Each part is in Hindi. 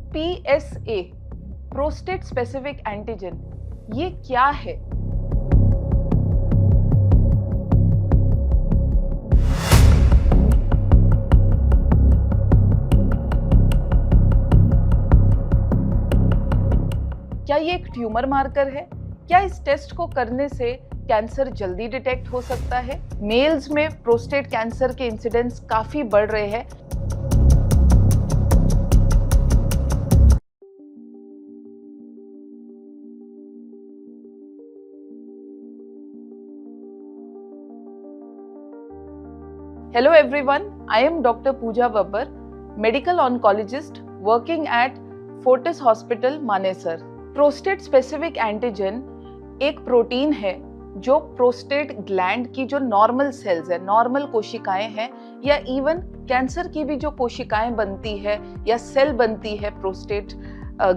PSA प्रोस्टेट स्पेसिफिक एंटीजन ये क्या है? क्या ये एक ट्यूमर मार्कर है? क्या इस टेस्ट को करने से कैंसर जल्दी डिटेक्ट हो सकता है? मेल्स में प्रोस्टेट कैंसर के इंसिडेंस काफी बढ़ रहे हैं। Hello everyone, I am Dr. Pooja Babbar, medical oncologist working at Fortis Hospital, Manesar. Prostate specific antigen एक प्रोटीन है जो प्रोस्टेट ग्लैंड की जो नॉर्मल सेल्स है, नॉर्मल कोशिकाएं हैं, या इवन कैंसर की भी जो कोशिकाएं बनती है या सेल बनती है प्रोस्टेट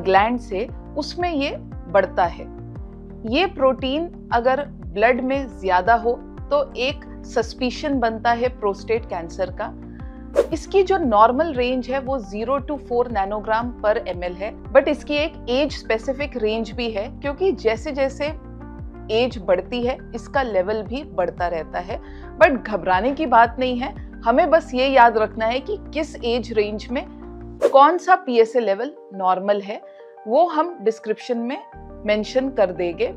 ग्लैंड से, उसमें ये बढ़ता है। ये प्रोटीन अगर ब्लड में ज्यादा हो तो एक सस्पिशन बनता है प्रोस्टेट कैंसर का। इसकी जो नॉर्मल रेंज है वो 0 to 4 नैनोग्राम पर ml है, बट इसकी एक एज स्पेसिफिक रेंज भी है, क्योंकि जैसे जैसे एज बढ़ती है इसका लेवल भी बढ़ता रहता है। बट घबराने की बात नहीं है, हमें बस ये याद रखना है कि किस एज रेंज में कौन सा PSA लेवल नॉर्मल है, वो हम डिस्क्रिप्शन में मेंशन कर देंगे।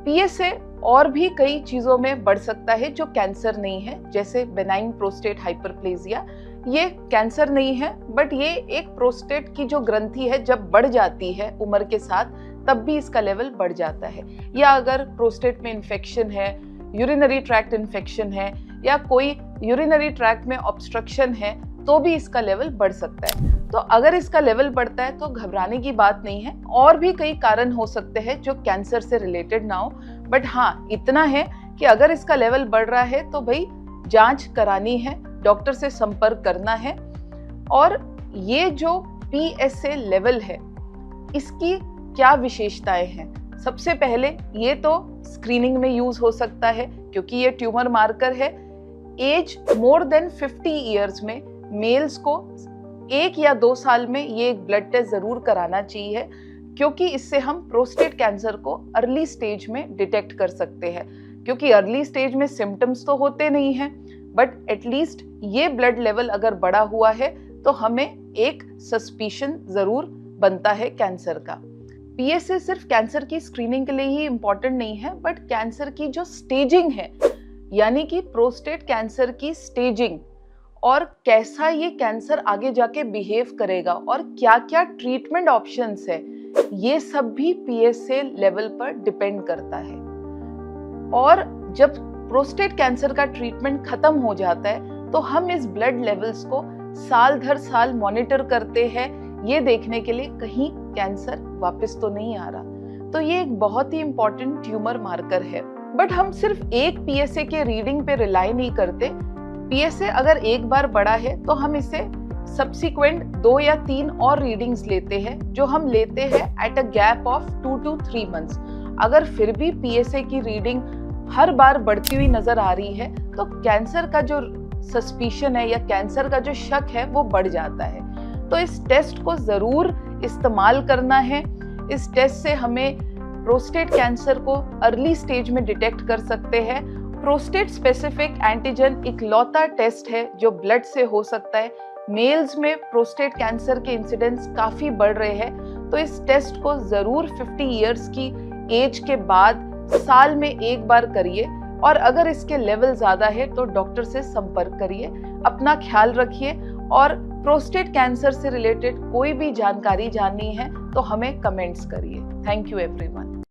PSA और भी कई चीजों में बढ़ सकता है जो कैंसर नहीं है, जैसे बेनाइन प्रोस्टेट हाइपरप्लेजिया। ये कैंसर नहीं है, बट ये एक प्रोस्टेट की जो ग्रंथि है जब बढ़ जाती है उम्र के साथ, तब भी इसका लेवल बढ़ जाता है। या अगर प्रोस्टेट में इन्फेक्शन है, यूरिनरी ट्रैक्ट इन्फेक्शन है, या कोई यूरिनरी ट्रैक्ट में ऑब्स्ट्रक्शन है, तो भी इसका लेवल बढ़ सकता है। तो अगर इसका लेवल बढ़ता है तो घबराने की बात नहीं है। और भी कई कारण हो सकते हैं जो कैंसर से रिलेटेड ना हो, बट हाँ इतना है कि अगर इसका लेवल बढ़ रहा है तो भाई जांच करानी है, डॉक्टर से संपर्क करना है। और ये जो PSA लेवल है इसकी क्या विशेषताएं हैं? सबसे पहले ये तो स्क्रीनिंग में यूज हो सकता है, क्योंकि ये ट्यूमर मार्कर है। एज मोर देन 50 ईयर्स में मेल्स को 1 या 2 साल में ये एक ब्लड टेस्ट जरूर कराना चाहिए, क्योंकि इससे हम प्रोस्टेट कैंसर को अर्ली स्टेज में डिटेक्ट कर सकते हैं। क्योंकि अर्ली स्टेज में सिम्टम्स तो होते नहीं हैं, बट एटलीस्ट ये ब्लड लेवल अगर बढ़ा हुआ है तो हमें एक सस्पिशन जरूर बनता है कैंसर का। PSA सिर्फ कैंसर की स्क्रीनिंग के लिए ही इम्पोर्टेंट नहीं है, बट कैंसर की जो स्टेजिंग है, यानी कि प्रोस्टेट कैंसर की स्टेजिंग और कैसा ये कैंसर आगे जाके बिहेव करेगा और क्या क्या ट्रीटमेंट ऑप्शंस है, ये सब भी PSA लेवल पर डिपेंड करता है। और जब प्रोस्टेट कैंसर का ट्रीटमेंट खत्म हो जाता है तो हम इस ब्लड लेवल्स को साल दर साल मॉनिटर करते हैं, ये देखने के लिए कहीं कैंसर वापस तो नहीं आ रहा। तो ये एक बहुत ही इंपॉर्टेंट ट्यूमर मार्कर है। बट हम सिर्फ एक PSA के रीडिंग पे रिलाई नहीं करते। PSA अगर एक बार बढ़ा है तो हम इसे सब्सिक्वेंट 2 या 3 और रीडिंग्स लेते हैं, जो हम लेते हैं at a gap of 2 to 3 months. अगर फिर भी PSA की रीडिंग हर बार बढ़ती हुई नजर आ रही है तो कैंसर का जो सस्पिशन है या कैंसर का जो शक है वो बढ़ जाता है। तो इस टेस्ट को जरूर इस्तेमाल करना है। इस टेस्ट से हमें प्रोस्टेट कैंसर को अर्ली स्टेज में डिटेक्ट कर सकते हैं। प्रोस्टेट स्पेसिफिक एंटीजन इकलौता टेस्ट है जो ब्लड से हो सकता है। मेल्स में प्रोस्टेट कैंसर के इंसिडेंस काफी बढ़ रहे हैं, तो इस टेस्ट को जरूर 50 इयर्स की एज के बाद साल में एक बार करिए। और अगर इसके लेवल ज्यादा है तो डॉक्टर से संपर्क करिए। अपना ख्याल रखिए, और प्रोस्टेट कैंसर से रिलेटेड कोई भी जानकारी जाननी है तो हमें कमेंट्स करिए। Thank you everyone.